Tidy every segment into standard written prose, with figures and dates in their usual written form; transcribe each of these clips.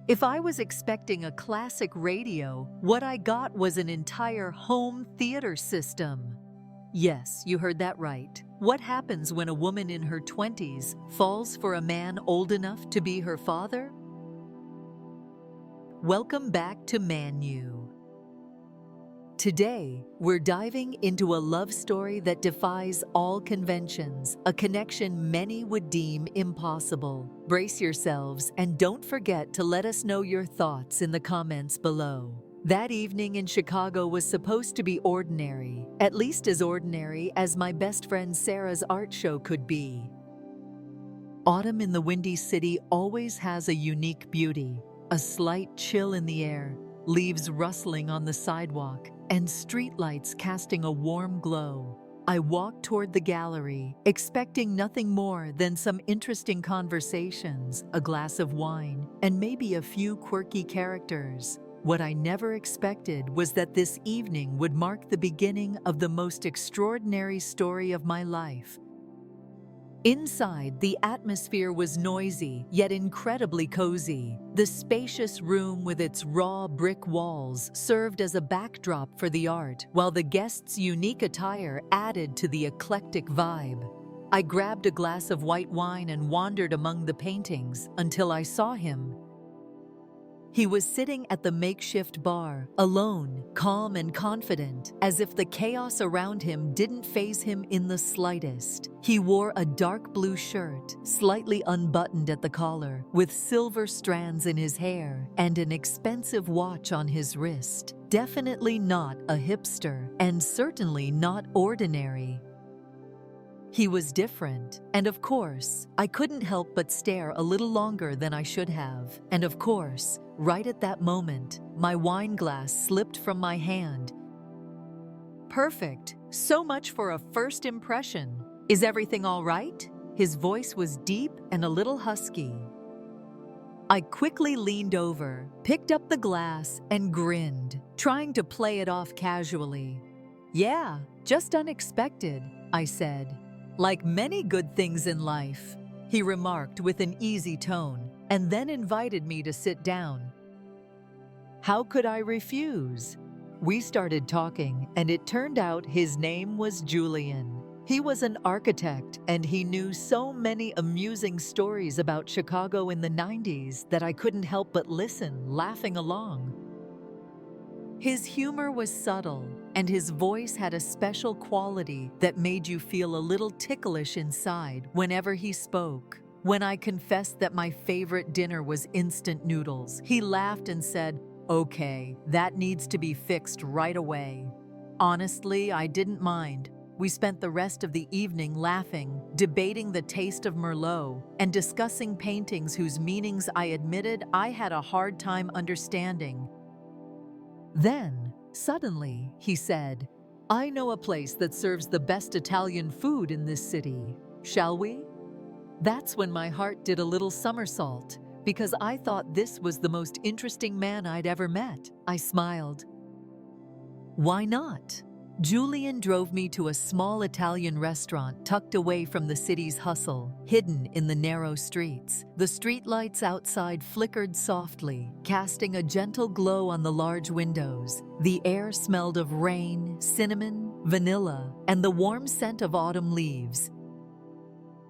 If I was expecting a classic radio, what I got was an entire home theater system. Yes, you heard that right. What happens when a woman in her 20s falls for a man old enough to be her father? Welcome back to Manu. Today, we're diving into a love story that defies all conventions, a connection many would deem impossible. Brace yourselves and don't forget to let us know your thoughts in the comments below. That evening in Chicago was supposed to be ordinary, at least as ordinary as my best friend Sarah's art show could be. Autumn in the Windy City always has a unique beauty, a slight chill in the air, leaves rustling on the sidewalk, and streetlights casting a warm glow. I walked toward the gallery, expecting nothing more than some interesting conversations, a glass of wine, and maybe a few quirky characters. What I never expected was that this evening would mark the beginning of the most extraordinary story of my life. Inside, the atmosphere was noisy, yet incredibly cozy. The spacious room with its raw brick walls served as a backdrop for the art, while the guests' unique attire added to the eclectic vibe. I grabbed a glass of white wine and wandered among the paintings until I saw him. He was sitting at the makeshift bar, alone, calm and confident, as if the chaos around him didn't faze him in the slightest. He wore a dark blue shirt, slightly unbuttoned at the collar, with silver strands in his hair, and an expensive watch on his wrist. Definitely not a hipster, and certainly not ordinary. He was different, and of course, I couldn't help but stare a little longer than I should have. And of course, right at that moment, my wine glass slipped from my hand. Perfect. So much for a first impression. Is everything all right? His voice was deep and a little husky. I quickly leaned over, picked up the glass, and grinned, trying to play it off casually. Yeah, just unexpected, I said. Like many good things in life, he remarked with an easy tone, and then invited me to sit down. How could I refuse? We started talking, and it turned out his name was Julian. He was an architect, and he knew so many amusing stories about Chicago in the 90s that I couldn't help but listen, laughing along. His humor was subtle, and his voice had a special quality that made you feel a little ticklish inside whenever he spoke. When I confessed that my favorite dinner was instant noodles, he laughed and said, "Okay, that needs to be fixed right away." Honestly, I didn't mind. We spent the rest of the evening laughing, debating the taste of Merlot, and discussing paintings whose meanings I admitted I had a hard time understanding. Then, suddenly, he said, "I know a place that serves the best Italian food in this city. Shall we?" That's when my heart did a little somersault, because I thought this was the most interesting man I'd ever met. I smiled. Why not? Julian drove me to a small Italian restaurant tucked away from the city's hustle, hidden in the narrow streets. The streetlights outside flickered softly, casting a gentle glow on the large windows. The air smelled of rain, cinnamon, vanilla, and the warm scent of autumn leaves.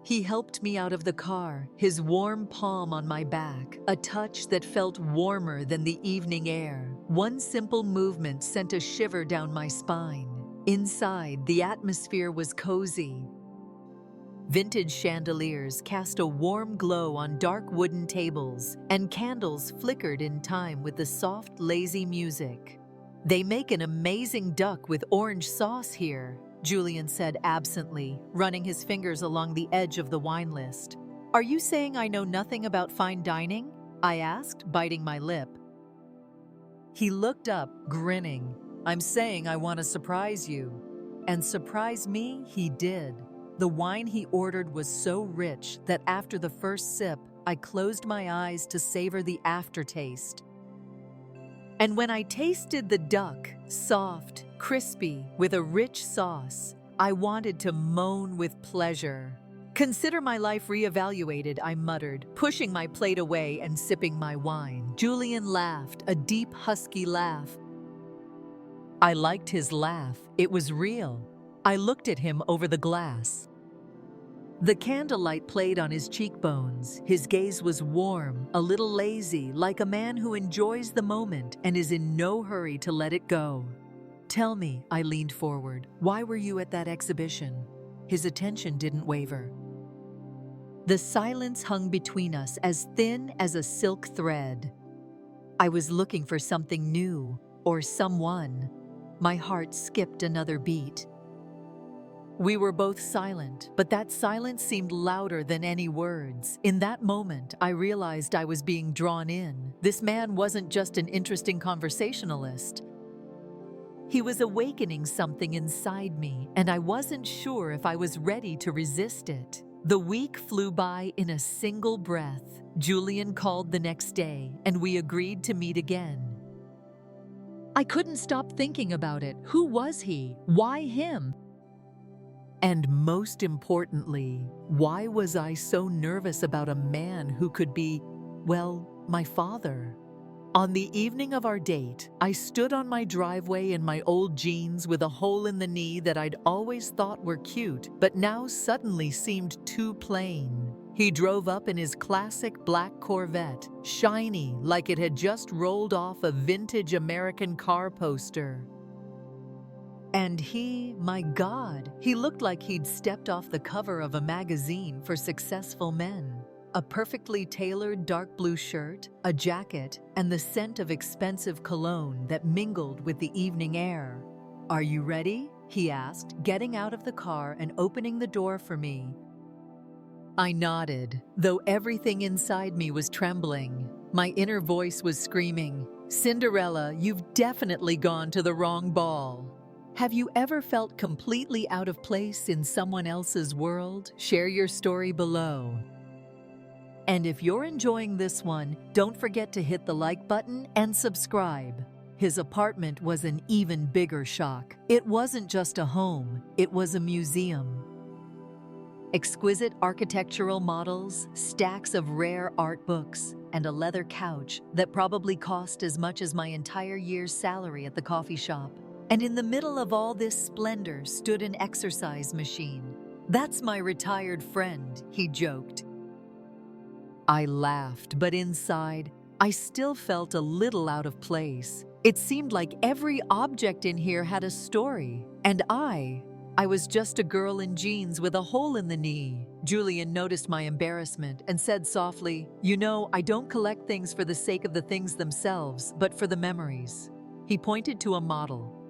He helped me out of the car, his warm palm on my back, a touch that felt warmer than the evening air. One simple movement sent a shiver down my spine. Inside, the atmosphere was cozy. Vintage chandeliers cast a warm glow on dark wooden tables, and candles flickered in time with the soft, lazy music. "They make an amazing duck with orange sauce here," Julian said absently, running his fingers along the edge of the wine list. "Are you saying I know nothing about fine dining?" I asked, biting my lip. He looked up, grinning. "I'm saying I want to surprise you." And surprise me, he did. The wine he ordered was so rich that after the first sip, I closed my eyes to savor the aftertaste. And when I tasted the duck, soft, crispy, with a rich sauce, I wanted to moan with pleasure. Consider my life reevaluated, I muttered, pushing my plate away and sipping my wine. Julian laughed, a deep, husky laugh. I liked his laugh. It was real. I looked at him over the glass. The candlelight played on his cheekbones. His gaze was warm, a little lazy, like a man who enjoys the moment and is in no hurry to let it go. Tell me, I leaned forward, why were you at that exhibition? His attention didn't waver. The silence hung between us as thin as a silk thread. I was looking for something new, or someone. My heart skipped another beat. We were both silent, but that silence seemed louder than any words. In that moment, I realized I was being drawn in. This man wasn't just an interesting conversationalist. He was awakening something inside me, and I wasn't sure if I was ready to resist it. The week flew by in a single breath. Julian called the next day, and we agreed to meet again. I couldn't stop thinking about it. Who was he? Why him? And most importantly, why was I so nervous about a man who could be, well, my father? On the evening of our date, I stood on my driveway in my old jeans with a hole in the knee that I'd always thought were cute, but now suddenly seemed too plain. He drove up in his classic black Corvette, shiny like it had just rolled off a vintage American car poster. And he, my God, he looked like he'd stepped off the cover of a magazine for successful men. A perfectly tailored dark blue shirt, a jacket, and the scent of expensive cologne that mingled with the evening air. "Are you ready?" he asked, getting out of the car and opening the door for me. I nodded, though everything inside me was trembling. My inner voice was screaming, "Cinderella, you've definitely gone to the wrong ball." Have you ever felt completely out of place in someone else's world? Share your story below. And if you're enjoying this one, don't forget to hit the like button and subscribe. His apartment was an even bigger shock. It wasn't just a home, it was a museum. Exquisite architectural models, stacks of rare art books, and a leather couch that probably cost as much as my entire year's salary at the coffee shop. And in the middle of all this splendor stood an exercise machine. "That's my retired friend," he joked. I laughed, but inside, I still felt a little out of place. It seemed like every object in here had a story, and I was just a girl in jeans with a hole in the knee. Julian noticed my embarrassment and said softly, "You know, I don't collect things for the sake of the things themselves, but for the memories." He pointed to a model.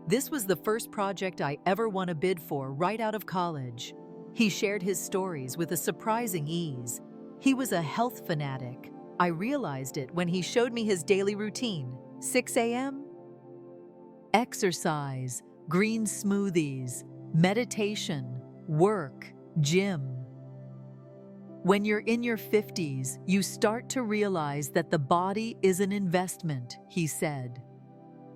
This was the first project I ever won a bid for right out of college. He shared his stories with a surprising ease. He was a health fanatic. I realized it when he showed me his daily routine. 6 a.m. Exercise, green smoothies, meditation, work, gym. When you're in your 50s, you start to realize that the body is an investment, he said.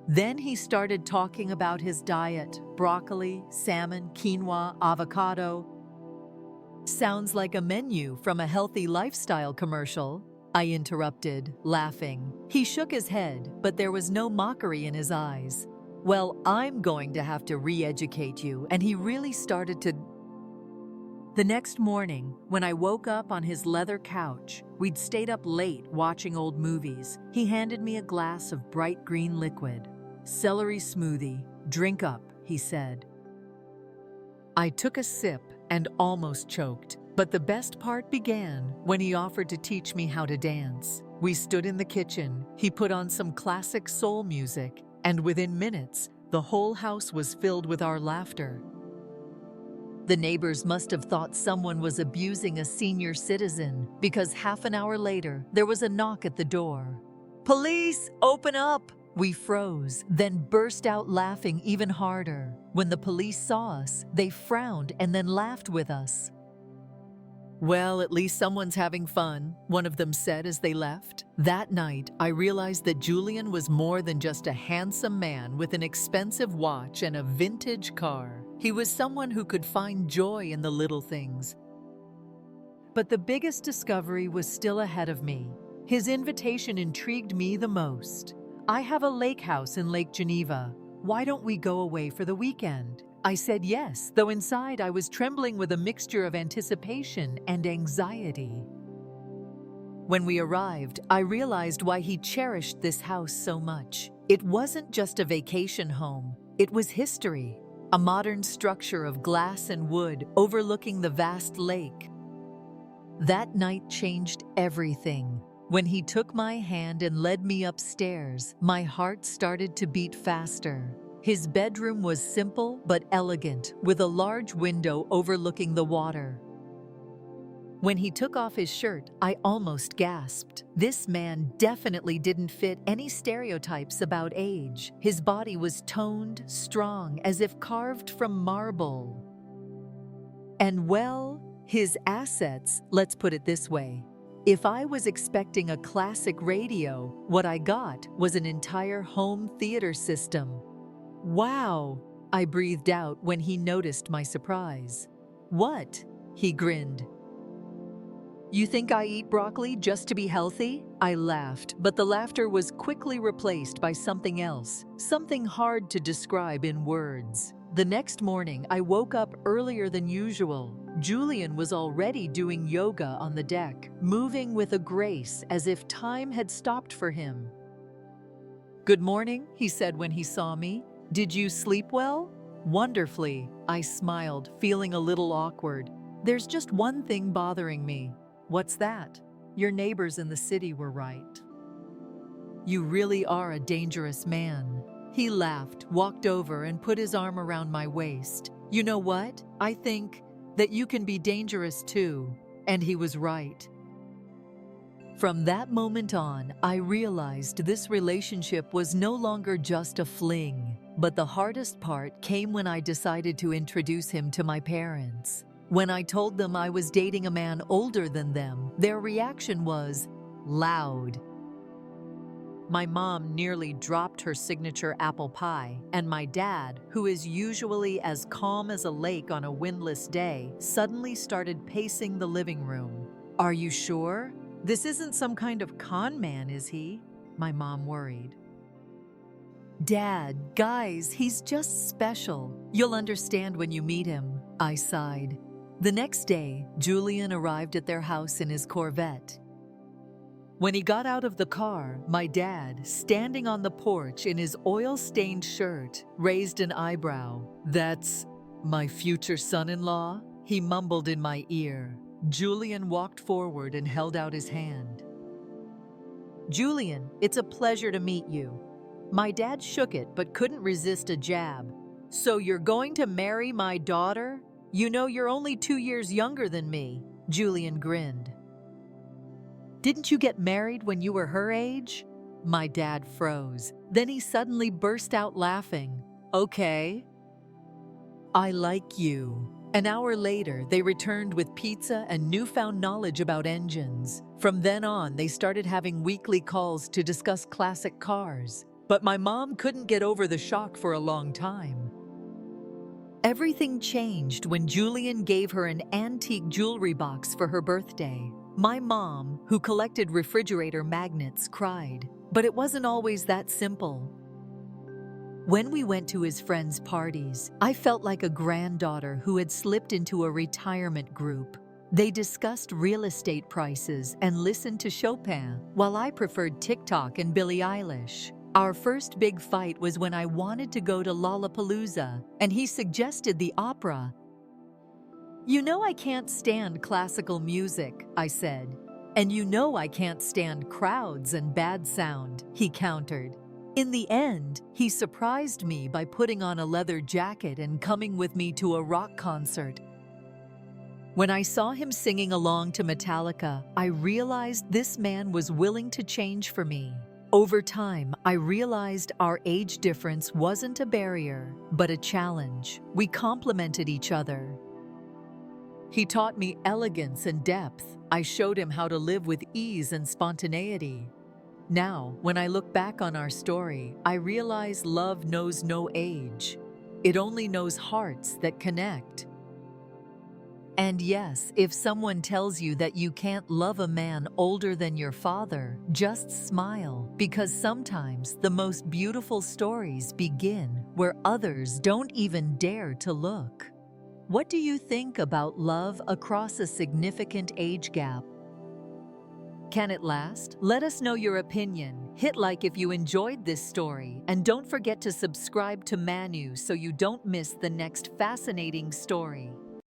Then he started talking about his diet: broccoli, salmon, quinoa, avocado. Sounds like a menu from a healthy lifestyle commercial, I interrupted, laughing. He shook his head, but there was no mockery in his eyes. "Well, I'm going to have to re-educate you," and he really started to. The next morning, when I woke up on his leather couch, we'd stayed up late watching old movies. He handed me a glass of bright green liquid. "Celery smoothie. Drink up," he said. I took a sip and almost choked, but the best part began when he offered to teach me how to dance. We stood in the kitchen, he put on some classic soul music, and within minutes, the whole house was filled with our laughter. The neighbors must have thought someone was abusing a senior citizen, because half an hour later, there was a knock at the door. "Police, open up!" We froze, then burst out laughing even harder. When the police saw us, they frowned and then laughed with us. "Well, at least someone's having fun," one of them said as they left. That night, I realized that Julian was more than just a handsome man with an expensive watch and a vintage car. He was someone who could find joy in the little things. But the biggest discovery was still ahead of me. His invitation intrigued me the most. "I have a lake house in Lake Geneva. Why don't we go away for the weekend?" I said yes, though inside I was trembling with a mixture of anticipation and anxiety. When we arrived, I realized why he cherished this house so much. It wasn't just a vacation home, it was history. A modern structure of glass and wood overlooking the vast lake. That night changed everything. When he took my hand and led me upstairs, my heart started to beat faster. His bedroom was simple but elegant, with a large window overlooking the water. When he took off his shirt, I almost gasped. This man definitely didn't fit any stereotypes about age. His body was toned, strong, as if carved from marble. And well, his assets, let's put it this way. If I was expecting a classic radio, what I got was an entire home theater system. "Wow," I breathed out when he noticed my surprise. "What?" He grinned. "You think I eat broccoli just to be healthy?" I laughed, but the laughter was quickly replaced by something else, something hard to describe in words. The next morning, I woke up earlier than usual. Julian was already doing yoga on the deck, moving with a grace as if time had stopped for him. "Good morning," he said when he saw me. "Did you sleep well?" "Wonderfully," I smiled, feeling a little awkward. "There's just one thing bothering me." "What's that?" "Your neighbors in the city were right." "You really are a dangerous man." He laughed, walked over, and put his arm around my waist. "You know what? I think that you can be dangerous too." And he was right. From that moment on, I realized this relationship was no longer just a fling. But the hardest part came when I decided to introduce him to my parents. When I told them I was dating a man older than them, their reaction was loud. My mom nearly dropped her signature apple pie, and my dad, who is usually as calm as a lake on a windless day, suddenly started pacing the living room. "Are you sure? This isn't some kind of con man, is he?" My mom worried. "Dad, guys, he's just special. You'll understand when you meet him," I sighed. The next day, Julian arrived at their house in his Corvette. When he got out of the car, my dad, standing on the porch in his oil-stained shirt, raised an eyebrow. "That's my future son-in-law?" he mumbled in my ear. Julian walked forward and held out his hand. "Julian, it's a pleasure to meet you." My dad shook it but couldn't resist a jab. "So you're going to marry my daughter? You know you're only 2 years younger than me." Julian grinned. "Didn't you get married when you were her age?" My dad froze. Then he suddenly burst out laughing. "Okay. I like you." An hour later, they returned with pizza and newfound knowledge about engines. From then on, they started having weekly calls to discuss classic cars. But my mom couldn't get over the shock for a long time. Everything changed when Julian gave her an antique jewelry box for her birthday. My mom, who collected refrigerator magnets, cried. But it wasn't always that simple. When we went to his friends' parties, I felt like a granddaughter who had slipped into a retirement group. They discussed real estate prices and listened to Chopin, while I preferred TikTok and Billie Eilish. Our first big fight was when I wanted to go to Lollapalooza, and he suggested the opera. "You know I can't stand classical music," I said. "And you know I can't stand crowds and bad sound," he countered. In the end, he surprised me by putting on a leather jacket and coming with me to a rock concert. When I saw him singing along to Metallica, I realized this man was willing to change for me. Over time, I realized our age difference wasn't a barrier, but a challenge. We complemented each other. He taught me elegance and depth. I showed him how to live with ease and spontaneity. Now, when I look back on our story, I realize love knows no age. It only knows hearts that connect. And yes, if someone tells you that you can't love a man older than your father, just smile, because sometimes the most beautiful stories begin where others don't even dare to look. What do you think about love across a significant age gap? Can it last? Let us know your opinion. Hit like if you enjoyed this story, and don't forget to subscribe to Manu so you don't miss the next fascinating story.